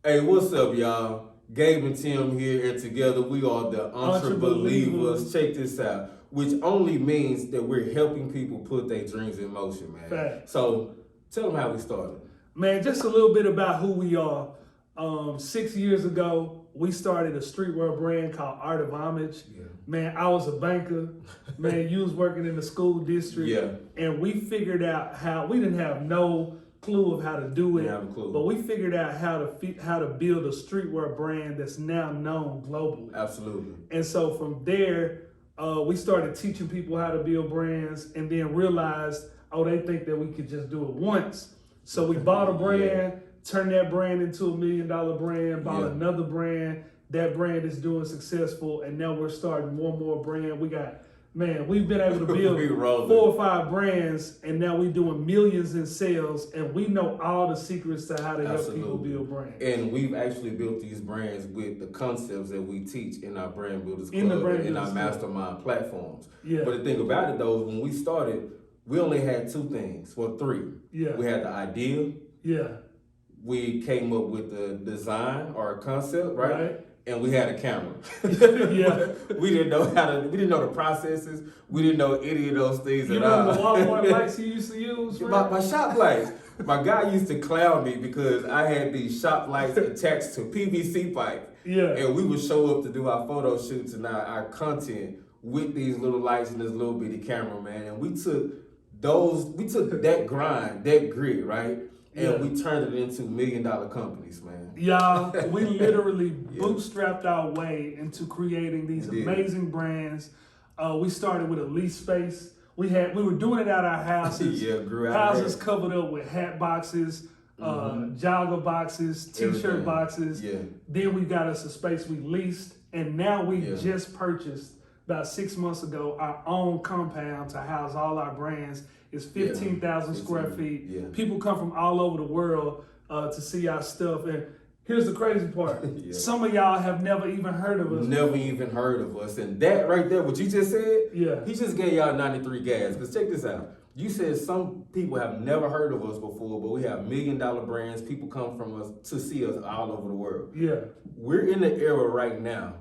Hey, what's up, y'all? Gabe and Tim here, and together we are the Entrebelievers. Entrebelievers. Check this out, which only means that we're helping people put their dreams in motion, man. Facts. So, tell them how we started. Man, just a little bit about who we are. 6 years ago, we started a streetwear brand called Art of Homage. Yeah. Man, I was a banker. Man, you was working in the school district. Yeah. And we figured out how, we didn't have no clue of how to do it. Didn't have a clue. But we figured out how to build a streetwear brand that's now known globally. Absolutely. And so from there, we started teaching people how to build brands, and then realized, oh, they think that we could just do it once. So we bought a brand, turned that brand into $1 million brand, bought another brand. That brand is doing successful, and now we're starting one more brand. We've been able to build 4 or 5 brands, and now we're doing millions in sales, and we know all the secrets to how to help people build brands. And we've actually built these brands with the concepts that we teach in our Brand Builders Club and our mastermind platforms. Yeah. But the thing about it though, is when we started, we only had 2 things, well 3. Yeah. We had the idea. Yeah. We came up with the design or a concept, right? And we had a camera. Yeah. We didn't know the processes. We didn't know any of those things You at all. remember the Walmart lights you used to use? My shop lights. My guy used to clown me because I had these shop lights attached to PVC pipe. Yeah. And we would show up to do our photo shoots and our content with these little lights and this little bitty camera, man. And we took that grind, that grit, right? And we turned it into $1 million companies, man. Y'all, we literally bootstrapped our way into creating these amazing brands. We started with a lease space. We were doing it at our houses. Grew out houses covered up with hat boxes, jogger boxes, t-shirt boxes. Yeah. Then we got us a space we leased, and now we just purchased about 6 months ago our own compound to house all our brands. It's 15,000 square feet. Yeah. People come from all over the world to see our stuff. And here's the crazy part. Some of y'all have never even heard of us. Never even heard of us. And that right there, what you just said, he just gave y'all 93 gas. Because check this out. You said some people have never heard of us before, but we have $1 million brands. People come from us to see us all over the world. Yeah. We're in the era right now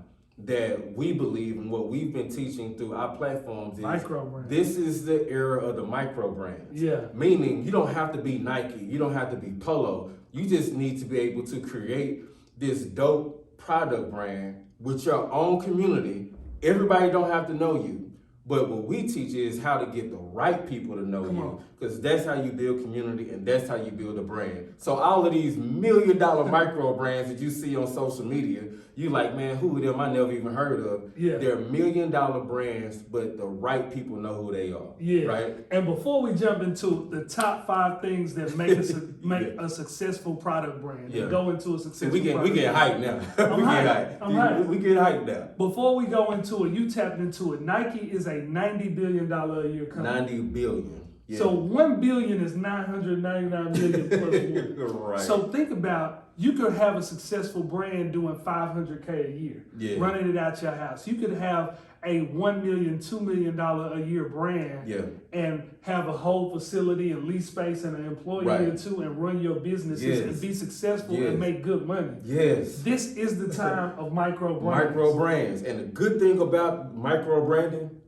that we believe in what we've been teaching through our platforms is micro brands. This is the era of the micro brands. Yeah. Meaning you don't have to be Nike, you don't have to be Polo. You just need to be able to create this dope product brand with your own community. Everybody don't have to know you. But what we teach is how to get the right people to know you, because that's how you build community and that's how you build a brand. So all of these $1 million micro brands that you see on social media, you like, man, who are them? I never even heard of. Yeah. They're $1 million brands, but the right people know who they are. Yeah. Right. And before we jump into the top 5 things that make us a successful product brand, and go into a successful we get hyped now. I'm hyped. We get hyped now. Before we go into it, you tapped into it. Nike is a $90 billion a year company. 90 billion. Yeah. So 1 billion is 999 million plus 1. Right. So think about, you could have a successful brand doing $500K a year, running it out your house. You could have a $1 million, $2 million a year brand and have a whole facility and lease space and an employee or 2 and run your businesses and be successful and make good money. Yes. This is the time of micro brands. Micro brands. And the good thing about micro branding,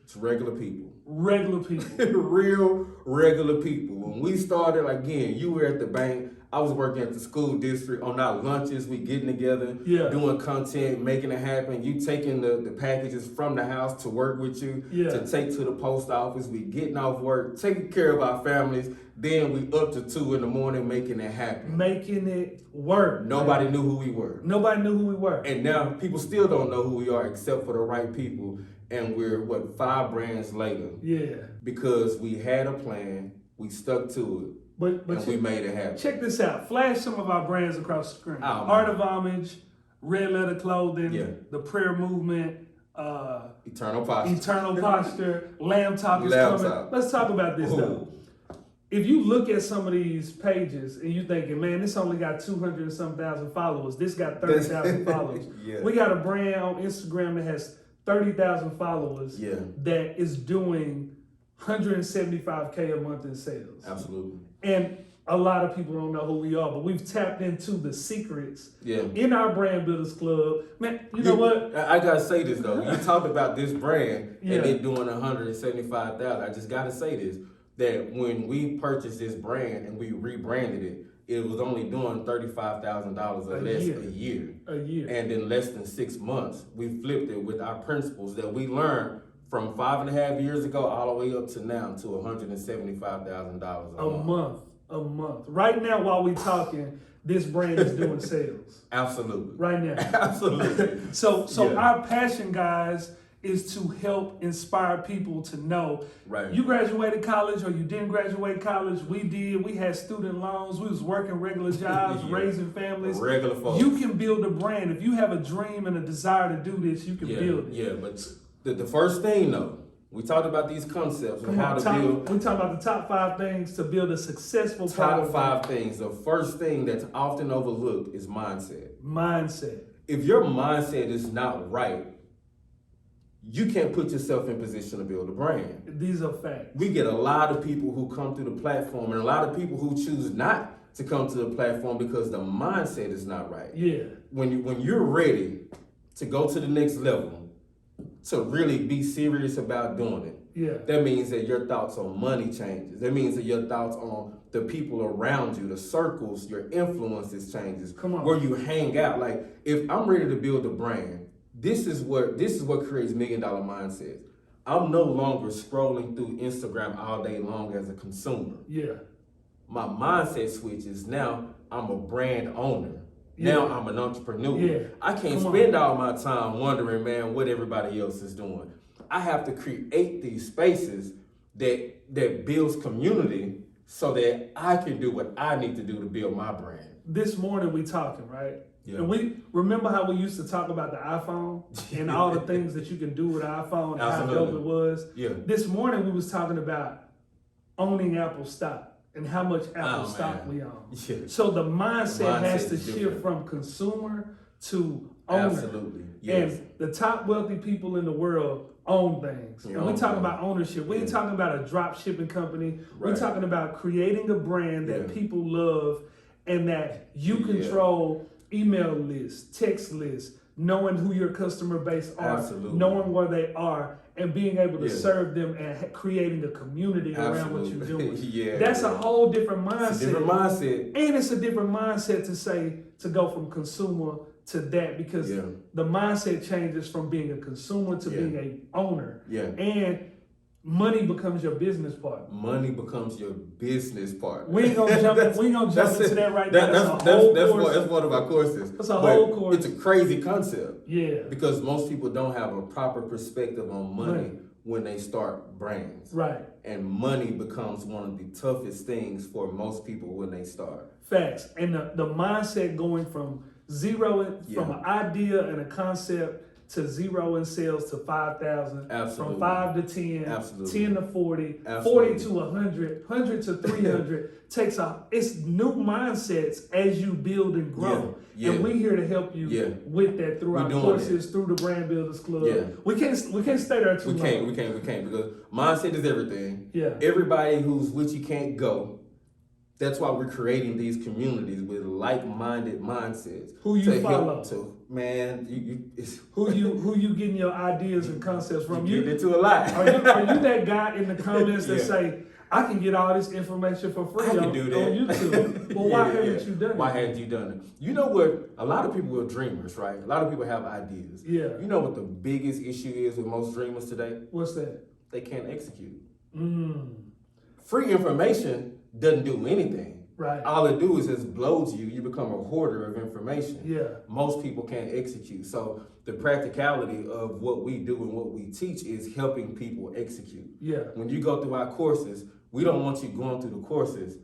it's regular people. Regular people. Real regular people. When we started, again, you were at the bank. I was working at the school district. On our lunches, we getting together, doing content, making it happen. You taking the packages from the house to work with you, to take to the post office. We getting off work, taking care of our families. Then we up to 2 in the morning making it happen. Making it work. Nobody knew who we were. Nobody knew who we were. And now people still don't know who we are except for the right people. And we're, 5 brands later? Yeah. Because we had a plan, we stuck to it. But we made it happen. Check this out. Flash some of our brands across the screen. Art of Homage, Red Letter Clothing, The Prayer Movement, Eternal Posture, Lamb Talk is coming. Let's talk about this though. If you look at some of these pages and you thinking, man, this only got 200 and some thousand followers. This got 30,000 followers. We got a brand on Instagram that has 30,000 followers that is doing 175K a month in sales. Absolutely. And a lot of people don't know who we are, but we've tapped into the secrets Yeah. in our Brand Builders Club. Man, you know what? I gotta say this though. You talked about this brand Yeah. and it doing 175,000. I just gotta say this, that when we purchased this brand and we rebranded it, it was only doing $35,000 or less a year. A year. And in less than 6 months, we flipped it with our principles that we learned from 5.5 years ago all the way up to now to $175,000 A month. Right now, while we talking, this brand is doing sales. Absolutely. Right now. Absolutely. So Yeah. our passion, guys, is to help inspire people to know. Right. You graduated college or you didn't graduate college. We did. We had student loans. We was working regular jobs, Yeah. raising families. Regular folks. You can build a brand. If you have a dream and a desire to do this, you can build it. Yeah, but the first thing though, we talked about these concepts and how to build. We talk about the top 5 things to build a successful Top product. 5 things. The first thing that's often overlooked is mindset. Mindset. If your mindset is not right, you can't put yourself in position to build a brand. These are facts. We get a lot of people who come through the platform and a lot of people who choose not to come to the platform because the mindset is not right. Yeah. When you're ready to go to the next level, to really be serious about doing it, Yeah. that means that your thoughts on money changes. That means that your thoughts on the people around you, the circles, your influences changes. Come on. Where you hang out. Like if I'm ready to build a brand, this is what creates $1 million mindsets. I'm no longer scrolling through Instagram all day long as a consumer. Yeah. My mindset switch is now I'm a brand owner. Yeah. Now I'm an entrepreneur. Yeah. I can't Come spend all my time wondering, man, what everybody else is doing. I have to create these spaces that builds community so that I can do what I need to do to build my brand. This morning we talking, right? Yeah. And we remember how we used to talk about the iPhone and all the things that you can do with the iPhone and how dope it was. Yeah. This morning we was talking about owning Apple stock and how much Apple stock we own. Yeah. So the mindset has to is shift different. from consumer to owner. Absolutely. Yes. And the top wealthy people in the world own things. Yeah, And we're own talking things. about ownership. We ain't Yeah. talking about a drop shipping company. We're Right. talking about creating a brand that Yeah. people love and that you Yeah. control email lists, text lists, knowing who your customer base are, Absolutely. knowing where they are, and being able to Yeah. serve them and creating a community around what you're Absolutely. doing. Yeah. That's a whole different mindset. It's a different mindset. And it's a different mindset to go from consumer to that because Yeah. the mindset changes from being a consumer to Yeah. being a owner. Yeah. And money becomes your business partner. Money becomes your business partner. We ain't gonna jump That's into it. that right now. That's one of our courses. That's a But whole course. It's a crazy concept. Yeah. Because most people don't have a proper perspective on money Right. when they start brands. Right. And money becomes one of the toughest things for most people when they start. Facts. And the mindset going from from Yeah. an idea and a concept to zero in sales to 5,000, Absolutely. from 5 to 10, Absolutely. 10 to 40, Absolutely. 40 to 100, 100 to 300. It's new mindsets as you build and grow. Yeah. And we're here to help you Yeah. with that through We're our doing courses, through the Brand Builders Club. Yeah. We can't stay there too We long. can't because mindset is everything. Yeah. Everybody who's with you can't go. That's why we're creating these communities with like-minded mindsets. Who you to follow. help to, man, it's, Who you getting your ideas and concepts from? you get into a lot. Are you that guy in the comments that Yeah. say, I can get all this information for free I can on do that. YouTube? Well, why haven't you done it? Why haven't you done it? You know what? A lot of people are dreamers, right? A lot of people have ideas. Yeah. You know what the biggest issue is with most dreamers today? What's that? They can't execute. Mm, Free information doesn't do anything. right. All it do is just blows you. You become a hoarder of information. Yeah. Most people can't execute. So the practicality of what we do and what we teach is helping people execute. Yeah. When you go through our courses, we don't want you going through the courses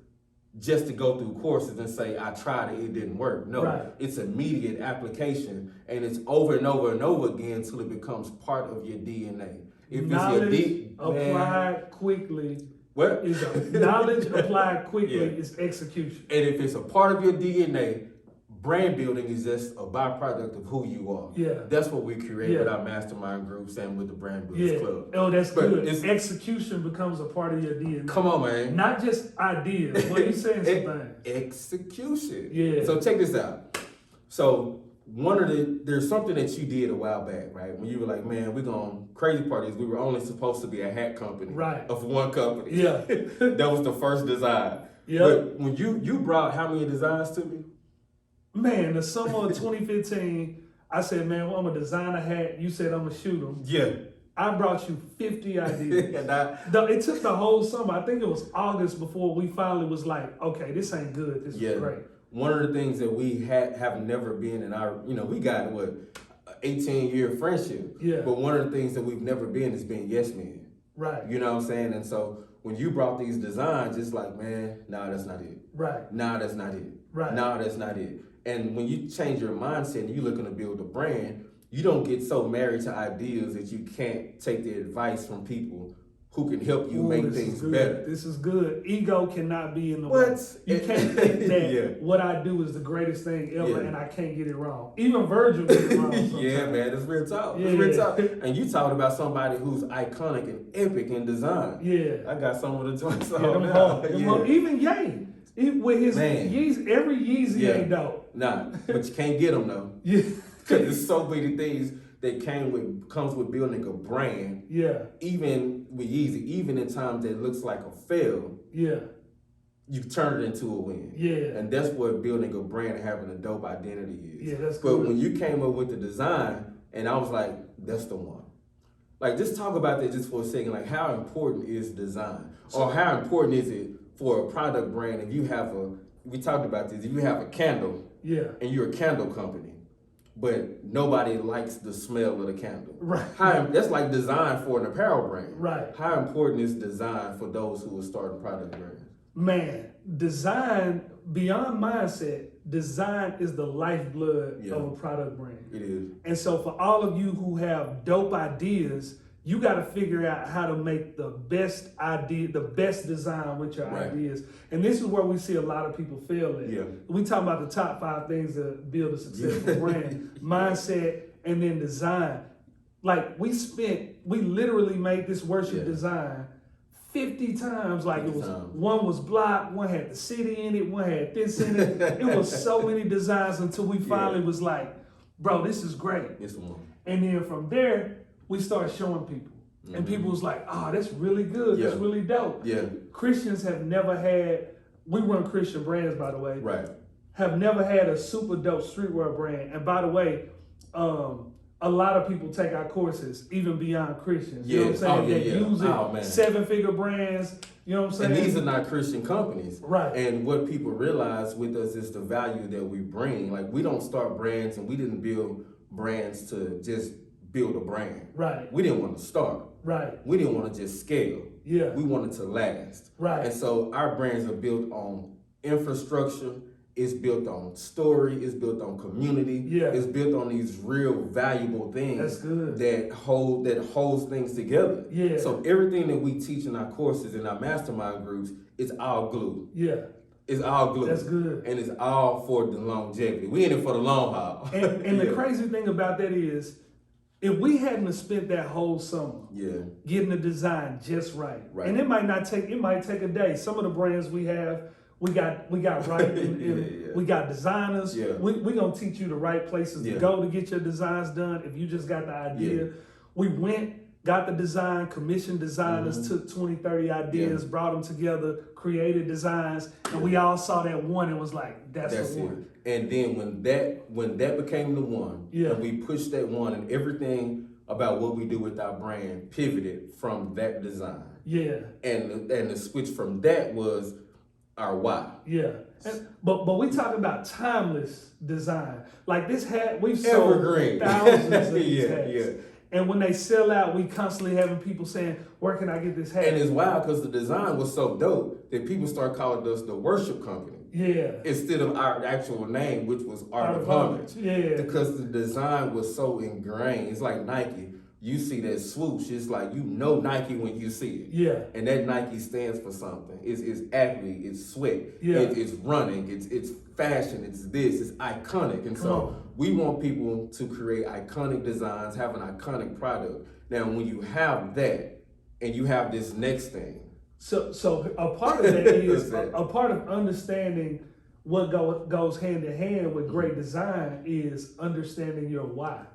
just to go through courses and say, I tried it, it didn't work. No, Right. It's immediate application and it's over and over and over again until it becomes part of your DNA. If Knowledge applied quickly what? is knowledge applied quickly Yeah. is execution. And if it's a part of your DNA, brand building is just a byproduct of who you are. Yeah. That's what we create Yeah. with our mastermind groups and with the Brand Builders Yeah. Club. Oh, that's But good. it's- Execution becomes a part of your DNA. Come on, man. Not just ideas. Well, you saying some things. Execution. Yeah. So check this out. So there's something that you did a while back, right? When you were like, man, crazy part is we were only supposed to be a hat company. Right. Of one company. Yeah. That was the first design. Yeah. But when you brought how many designs to me? Man, the summer of 2015, I said, man, well, I'm gonna design a hat. You said I'm gonna shoot them. Yeah. I brought you 50 ideas. And It took the whole summer. I think it was August before we finally was like, okay, this ain't good. This is great. One of the things that we have never been in our, we got 18-year friendship. Yeah. But one of the things that we've never been is being yes men. Right. You know what I'm saying? And so when you brought these designs, it's like, man, nah, that's not it. Right. Nah, that's not it. Right. Nah, that's not it. And when you change your mindset and you're looking to build a brand, you don't get so married to ideas that you can't take the advice from people who can help you make this things is good. better. This is good. Ego cannot be in the way. What? You can't think that Yeah. what I do is the greatest thing ever Yeah. and I can't get it wrong. Even Virgil gets it wrong sometimes. Yeah, man, that's real talk. Yeah. That's real talk. And you talking about somebody who's iconic and epic in design. Yeah. I got some of the joints Yeah, on them now. hard. Them hard. Even Ye. With his Man. Yeezy, every Yeezy Yeah. ain't dope. Nah, but you can't get them though. Yeah. Because there's so many things that comes with building a brand. Yeah. Even with Yeezy, even in times that looks like a fail, Yeah. you turn it into a win. Yeah. And that's what building a brand and having a dope identity is. Yeah, that's But good. when you came up with the design, and I was like, that's the one. Like, just talk about that just for a second. Like, how important is design? Or how important is it for a product brand if you have we talked about this, if you have a candle Yeah. and you're a candle company, but nobody likes the smell of the candle. Right. That's like design for an apparel brand. Right. How important is design for those who are starting product brands? Man, design, beyond mindset, design is the lifeblood Yeah. of a product brand. It is. And so for all of you who have dope ideas, you got to figure out how to make the best idea, the best design with your Right. ideas. And this is where we see a lot of people fail at. Yeah. We talk about the top 5 things that build a successful brand: mindset, and then design. Like we literally made this worship Yeah. design 50 times. Like 50 it was, times. one was blocked, one had the city in it, one had this in it. It was so many designs until we finally was like, bro, this is great. It's one. And then from there, we started showing people. And people was like, oh, that's really good. That's Yeah. really dope. Yeah. Christians have never had, we run Christian brands, by the way, Right. have never had a super dope streetwear brand. And by the way, a lot of people take our courses, even beyond Christians. You know what I'm saying? Yeah. They use it, Oh, man. 7-figure brands. You know what I'm saying? And these are not Christian companies. Right. And what people realize with us is the value that we bring. Like, we don't start brands and we didn't build brands to just build a brand. Right. We didn't want to start. Right. We didn't want to just scale. Yeah. We wanted to last. Right. And so our brands are built on infrastructure. It's built on story. It's built on community. Yeah. It's built on these real valuable things. That's good. That holds things together. Yeah. So everything that we teach in our courses, in our mastermind groups, is all glue. Yeah. It's all glue. That's good. And it's all for the longevity. We in it for the long haul. And Yeah. the crazy thing about that is, if we hadn't have spent that whole summer Yeah. getting the design just right, Right. and it might take a day. Some of the brands we have, we got right, Yeah. we got designers. Yeah. We gonna teach you the right places Yeah. to go to get your designs done. If you just got the idea, Yeah. we went, got the design, commissioned designers, took 20, 30 ideas, Yeah. brought them together, created designs, and we all saw that one and was like, that's That's the it. one. And then when that became the one, Yeah. and we pushed that one, and everything about what we do with our brand pivoted from that design. Yeah. And the switch from that was our why. Yeah, but we talking about timeless design. Like this hat, we've sold Evergreen. thousands of these Yeah, hats. yeah. And when they sell out, we constantly having people saying, "Where can I get this hat?" And it's wild because the design was so dope that people start calling us the worship company Yeah, instead of our actual name, which was Art of Homage. Yeah, Because the design was so ingrained. It's like Nike. you see that swoosh, it's like, you know, Nike when you see it. Yeah. And that Nike stands for something. It's athlete, it's sweat, Yeah. it's running, it's fashion, it's this, it's iconic. And so we want people to create iconic designs, have an iconic product. Now, when you have that and you have this next thing. So a part of that is a part of understanding what goes hand in hand with great design is understanding your why.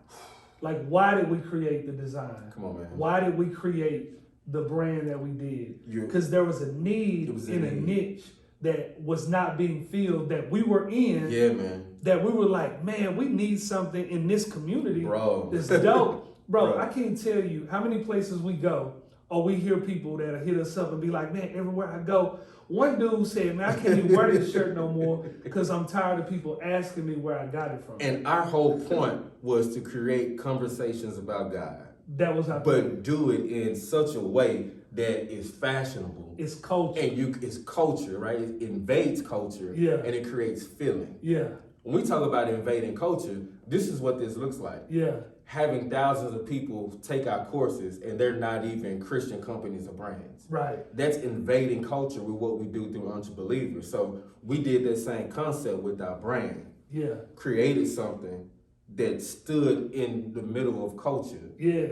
Like, why did we create the design? Come on, man. Why did we create the brand that we did? Because there was a need in a niche that was not being filled, that we were in. Yeah, man. That we were like, man, we need something in this community. Bro. That's dope. Bro, I can't tell you how many places we go, or we hear people that hit us up and be like, man, everywhere I go. One dude said, man, I can't even wear this shirt no more because I'm tired of people asking me where I got it from. And our whole point was to create conversations about God. That was our But do it in such a way that is fashionable. It's culture. And it's culture, right? It invades culture. Yeah. And it creates feeling. Yeah. When we talk about invading culture, this is what this looks like. Yeah. Having thousands of people take our courses and they're not even Christian companies or brands. Right. That's invading culture with what we do through Entrebeliever. So we did that same concept with our brand. Yeah. Created something that stood in the middle of culture. Yeah.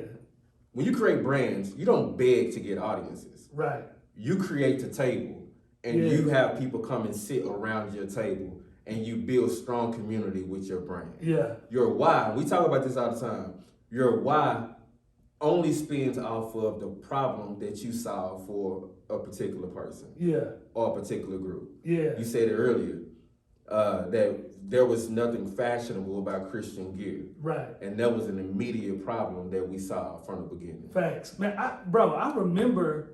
When you create brands, you don't beg to get audiences. Right. You create the table and you have people come and sit around your table and you build strong community with your brand. Yeah. Your why, we talk about this all the time. Your why only spins off of the problem that you solve for a particular person. Yeah. Or a particular group. Yeah. You said it earlier, that there was nothing fashionable about Christian gear. Right. And that was an immediate problem that we solved from the beginning. Facts. Man, I remember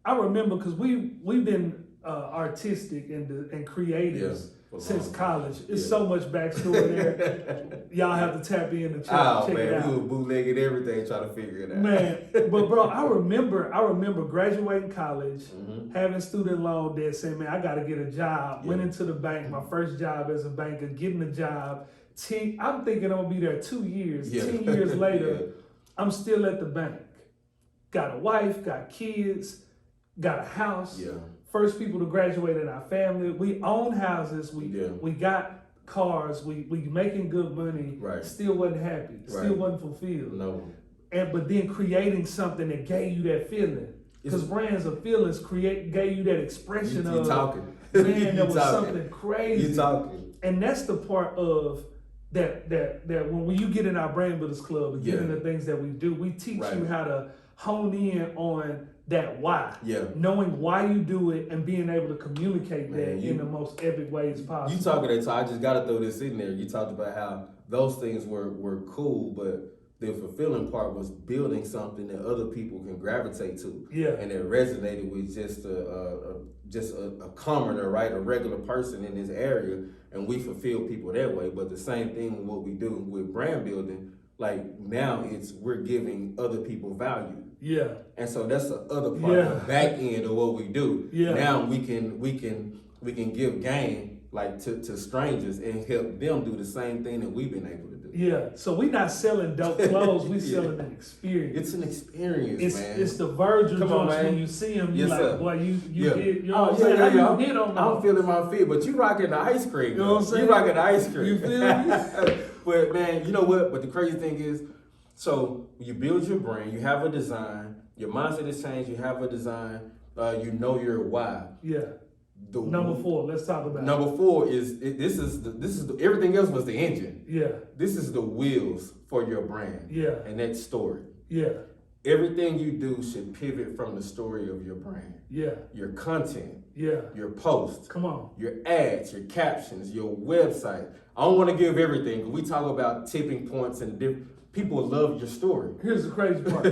because we've been artistic and creatives since college. It's so much backstory there. Y'all have to tap in and check it out. We were bootlegging everything trying to figure it out. Man, but bro, I remember graduating college, having student loan debt, saying, man, I gotta get a job. Went into the bank, my first job as a banker, getting a job. I'm thinking I'm gonna be there 2 years. 10 years later, I'm still at the bank. Got a wife, got kids, got a house. Yeah. First people to graduate in our family. We own houses. We got cars. We making good money. Right. Still wasn't happy. Still wasn't fulfilled. No. But then creating something that gave you that feeling. Because brands of feelings gave you that expression you of talking. Man, that was something crazy. You talking. And that's the part of that when you get in our brand builders club and get into the things that we do, we teach you how to hone in on that why. Yeah. Knowing why you do it and being able to communicate that in the most epic ways possible. You talking that, so I just gotta throw this in there. You talked about how those things were cool, but the fulfilling part was building something that other people can gravitate to. Yeah. And it resonated with just a commoner, right? A regular person in this area. And we fulfill people that way. But the same thing with what we do with brand building, like now we're giving other people value. Yeah. And so that's the other part of the back end of what we do. Yeah. Now we can give game like to strangers and help them do the same thing that we've been able to do. Yeah. So we're not selling dope clothes, we selling an experience. It's an experience, man. It's the Virgil joints when you see them, you're like, boy, you did, you know what I'm saying? How you hit on them? I'm feeling my feet, but you rocking the ice cream. You know what I'm saying? You rocking the ice cream. You feel me? But man, you know what? But the crazy thing is, so you build your brand, you have a design, your mindset has changed, you have a design, you know your why. Yeah. Number 4, let's talk about Number 4 is this is everything else was the engine. Yeah. This is the wheels for your brand. Yeah. And that story. Yeah. Everything you do should pivot from the story of your brand. Yeah. Your content. Yeah. Your posts. Come on. Your ads, your captions, your website. I don't want to give everything, but we talk about tipping points and different. People love your story. Here's the crazy part.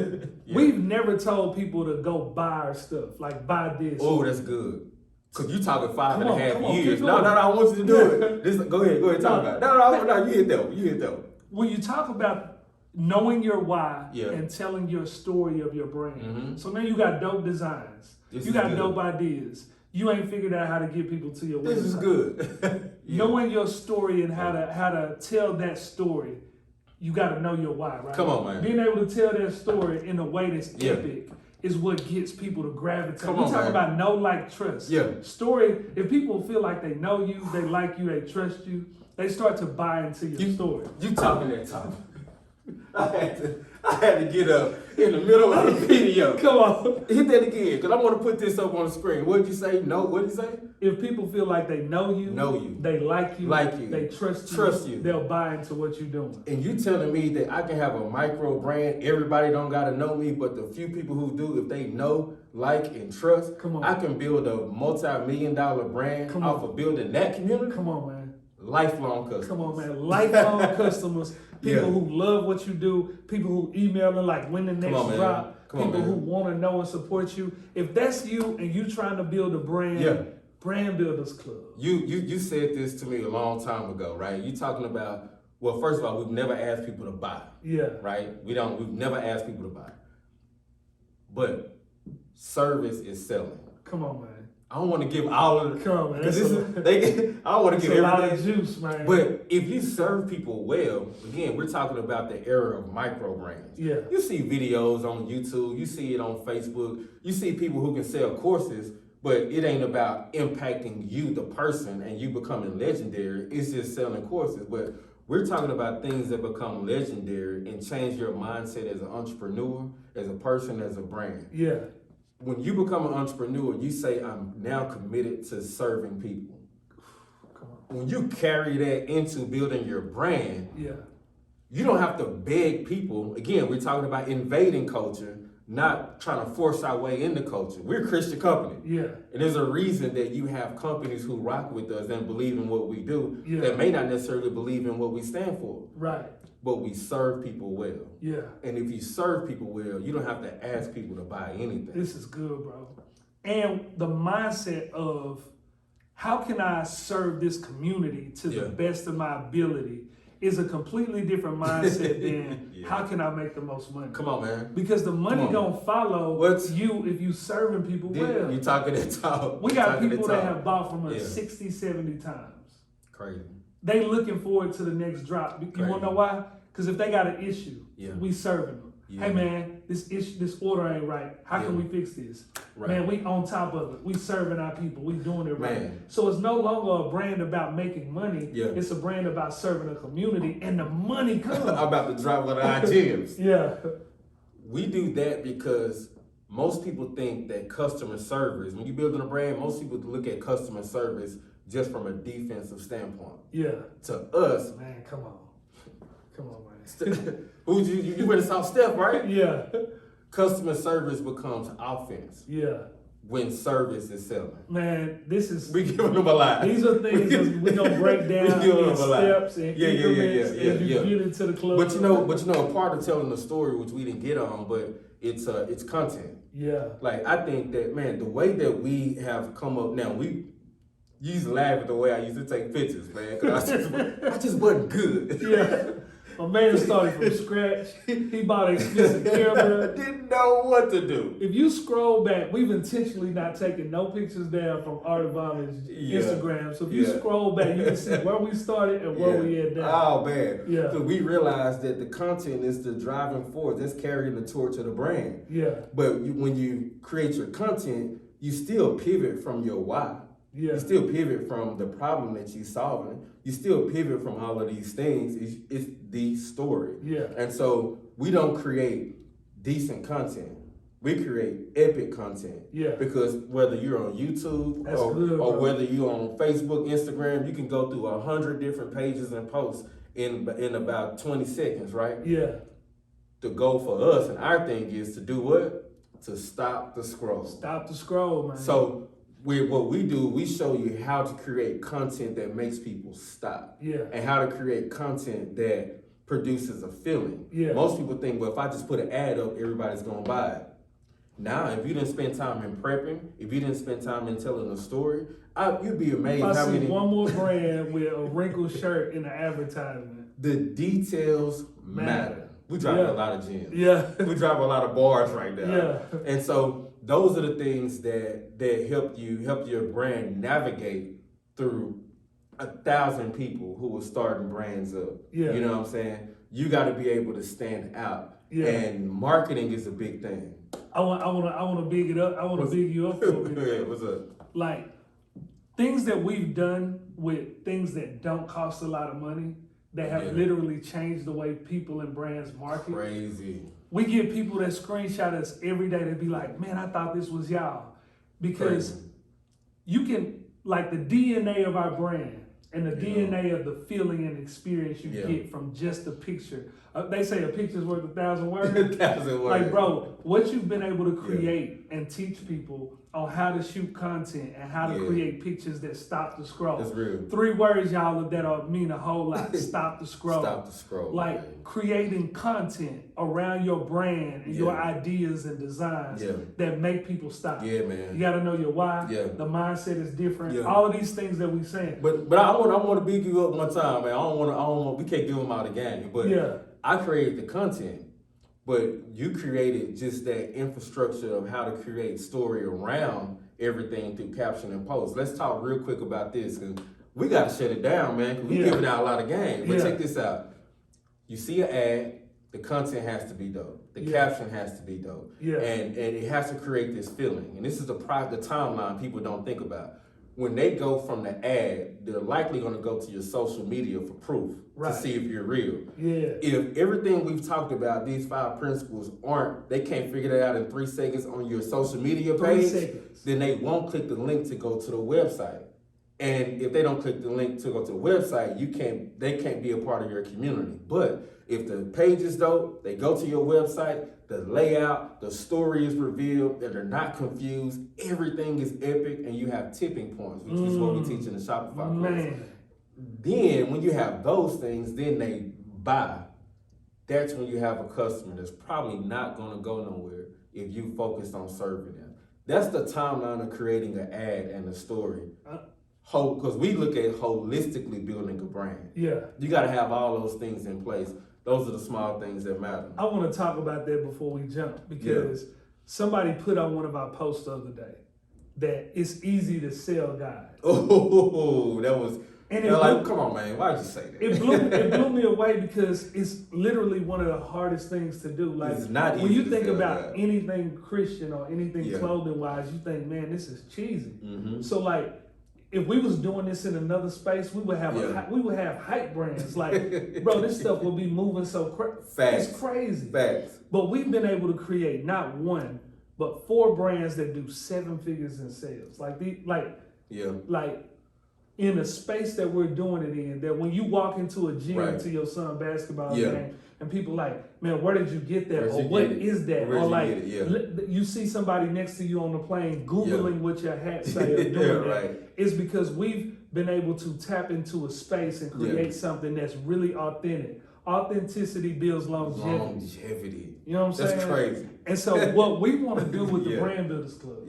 We've never told people to go buy our stuff, like buy this. Oh, that's good. Cause you talking 5.5 years. No, I want you to do it. Go ahead, talk about it. No, you hit that. When you talk about knowing your why and telling your story of your brand. So now you got dope designs. You got dope ideas. You ain't figured out how to get people to your website. This is good. Knowing your story and how to tell that story you got to know your why, right? Come on, man. Being able to tell that story in a way that's Yeah. epic is what gets people to gravitate. Come We're on, talking man. about know, like, trust. Yeah. Story, if people feel like they know you, they like you, they trust you, they start to buy into your story. You talking that talk. I had to get up in the middle of the video. Come on. Hit that again, because I want to put this up on the screen. What did you say? No, what did you say? If people feel like they know you, they like you, they trust you, they'll buy into what you're doing. And you telling me that I can have a micro brand, everybody don't got to know me, but the few people who do, if they know, like, and trust, I can build a multi-million-dollar brand off of building that community? Come on, man. Lifelong customers. Come on, man. Lifelong customers. People who love what you do. People who email and like when the next drop. People who want to know and support you. If that's you and you trying to build a brand, Brand Builders Club. You said this to me a long time ago, right? You talking about, well, first of all, we've never asked people to buy. Yeah. Right? We've never asked people to buy. But service is selling. Come on, man. I don't want to give all of the. Come on, man. I don't want to give everything. A lot of juice, man. But if you serve people well, again, we're talking about the era of micro brands. Yeah. You see videos on YouTube, you see it on Facebook, you see people who can sell courses, but it ain't about impacting you, the person, and you becoming legendary. It's just selling courses. But we're talking about things that become legendary and change your mindset as an entrepreneur, as a person, as a brand. Yeah. When you become an entrepreneur, you say, I'm now committed to serving people. Come on. When you carry that into building your brand, you don't have to beg people. Again, we're talking about invading culture, not trying to force our way into culture. We're a Christian company. Yeah. And there's a reason that you have companies who rock with us and believe in what we do that may not necessarily believe in what we stand for. Right. But we serve people well. Yeah. And if you serve people well, you don't have to ask people to buy anything. This is good, bro. And the mindset of how can I serve this community to the best of my ability is a completely different mindset than how can I make the most money. Come on, man. Because the money gonna follow you if you serving people well. You talking that talk. We got people that have bought from us 60, 70 times. Crazy. They looking forward to the next drop. You wanna know why? Because if they got an issue, we serving them. Hey man, this order ain't right. How can we fix this? Right. Man, we on top of it. We serving our people. We doing it right. So it's no longer a brand about making money. It's a brand about serving a community, and the money comes. I'm about to drop one of our gems. We do that because most people think that customer service, when you're building a brand, most people look at customer service just from a defensive standpoint. To us, man, come on, man. Who you went and saw Steph, right? Yeah. Customer service becomes offense. When service is selling. Man, we giving them a lot. These are things that we gonna break down in steps and increments as you get into the club. But you know, a part of telling the story, which we didn't get on, but it's content. Like I think that, man, the way that we have come up now, you used to laugh at the way I used to take pictures, man, because I just wasn't good. My man started from scratch. He bought an expensive camera. Didn't know what to do. If you scroll back, we've intentionally not taken no pictures down from Artavana's Instagram. So if you scroll back, you can see where we started and where we at now. Oh, man. So we realized that the content is the driving force. That's carrying the torch of the brand. But when you create your content, you still pivot from your why. You still pivot from the problem that you're solving. You still pivot from all of these things. It's the story. And so we don't create decent content. We create epic content. Because whether you're on YouTube or whether you're on Facebook, Instagram, you can go through 100 different pages and posts in about 20 seconds, right? The goal for us and our thing is to do what? To stop the scroll. Stop the scroll, man. So what we do, we show you how to create content that makes people stop. And how to create content that produces a feeling. Most people think, well, if I just put an ad up, everybody's gonna buy it. Now, if you didn't spend time in prepping, if you didn't spend time in telling a story, you'd be amazed how many. one more brand with a wrinkled shirt in the advertisement. The details matter. We drop a lot of gems. We drop a lot of bars right now. And so those are the things that help your brand navigate through 1,000 people who are starting brands up. Yeah. You know what I'm saying? You got to be able to stand out. Yeah. And marketing is a big thing. I want to big it up. I want to big you up for a minute. What's up? Like things that we've done with things that don't cost a lot of money that have literally changed the way people and brands market. Crazy. We get people that screenshot us every day that be like, man, I thought this was y'all. Because you can, like the DNA of our brand and the DNA of the feeling and experience you get from just a picture. They say a picture's worth 1,000 words. 1,000 words. Like, bro, what you've been able to create and teach people on how to shoot content and how to create pictures that stop the scroll. That's real. 3 words, y'all, that mean a whole lot. Stop the scroll. Stop the scroll. Like man. creating content around your brand and your ideas and designs that make people stop. Yeah, man. You gotta know your why. Yeah. The mindset is different. Yeah. All of these things that we saying. But I want to big you up one time, man. I don't want. We can't give them out again. But I created the content, but you created just that infrastructure of how to create story around everything through caption and post. Let's talk real quick about this because we got to shut it down, man. Because we giving out a lot of game. But check this out. You see an ad, the content has to be dope. The caption has to be dope. Yeah. And it has to create this feeling. And this is the timeline people don't think about. When they go from the ad, they're likely going to go to your social media for proof to see if you're real. Yeah. If everything we've talked about, these 5 principles they can't figure that out in 3 seconds on your social media page, then they won't click the link to go to the website. And if they don't click the link to go to the website, they can't be a part of your community. But if the page is dope, they go to your website, the layout, the story is revealed, that they're not confused, everything is epic, and you have tipping points, which is what we teach in the Shopify course. Then when you have those things, then they buy. That's when you have a customer that's probably not gonna go nowhere if you focus on serving them. That's the timeline of creating an ad and a story. Because we look at holistically building a brand. Yeah. You gotta have all those things in place. Those are the small things that matter. I want to talk about that before we jump because somebody put on one of our posts the other day that it's easy to sell guys. Oh, that was. And they're like, come on, man, why'd you say that? It blew me away because it's literally one of the hardest things to do. Like it's not when easy you think to about anything Christian or anything clothing wise, you think, man, this is cheesy. Mm-hmm. So like, if we was doing this in another space, we would have hype brands. Like, bro, this stuff would be moving so fast. It's crazy. Facts. But we've been able to create not one, but 4 brands that do 7 figures in sales. Like in a space that we're doing it in, that when you walk into a gym to your son's basketball game, and people like, man, where did you get that? Or what is that? Or like, you see somebody next to you on the plane Googling what your hat say or doing that. It's because we've been able to tap into a space and create something that's really authentic. Authenticity builds longevity. You know what I'm saying? That's crazy. And so what we want to do with the Brand Builders Club,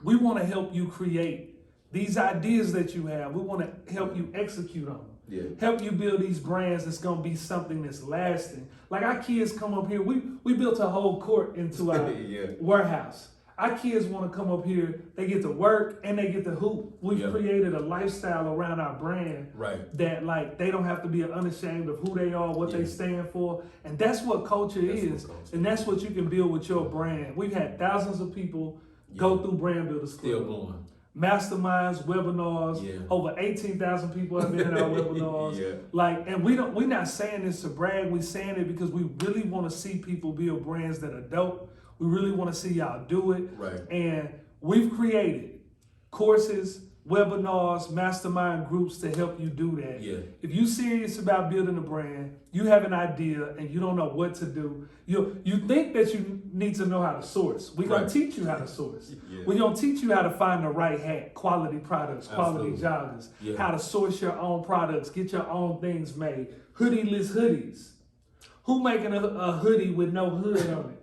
we want to help you create these ideas that you have. We want to help you execute on them. Help you build these brands that's going to be something that's lasting. Like our kids come up here, we built a whole court into our warehouse. Our kids want to come up here, they get to work and they get to hoop. We've created a lifestyle around our brand that like they don't have to be unashamed of who they are, what they stand for. And that's what culture is. And that's what you can build with your brand. We've had thousands of people go through Brand Builders Club. Still going. Masterminds, webinars, over 18,000 people have been in our webinars. Like, and we're not saying this to brag, we're saying it because we really want to see people build brands that are dope. We really want to see y'all do it. And we've created courses, webinars, mastermind groups to help you do that. If you're serious about building a brand, you have an idea and you don't know what to do, you think that you need to know how to source. We're going to teach you how to source. We're going to teach you how to find the right hat, quality products, quality joggers, how to source your own products, get your own things made. Hoodieless hoodies. Who making a hoodie with no hood on it?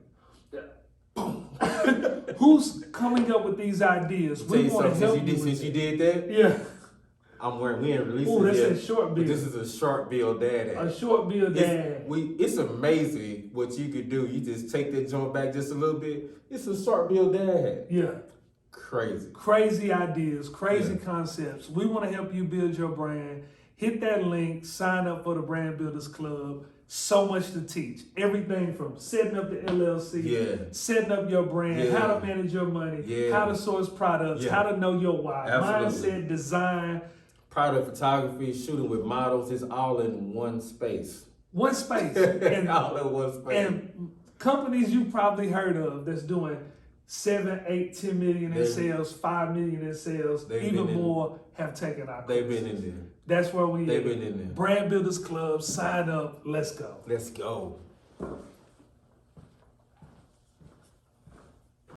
Who's coming up with these ideas? We want to help you. Since you did that, we ain't releasing it. Oh, that's yet, a short build. This is a short build dad. A short build dad. It's amazing what you could do. You just take that joint back just a little bit. It's a short build dad. Crazy. Crazy ideas, crazy concepts. We want to help you build your brand. Hit that link, sign up for the Brand Builders Club. So much to teach. Everything from setting up the LLC, setting up your brand, how to manage your money, how to source products, how to know your why, mindset, design. Product photography, shooting with models, it's all in one space. One space. And all in one space. And companies you probably heard of that's doing 7, 8, 10 million in sales, 5 million in sales, even more have taken our course. They've been in there. That's where we They've been in there. Brand Builders Club, sign up, let's go. Let's go.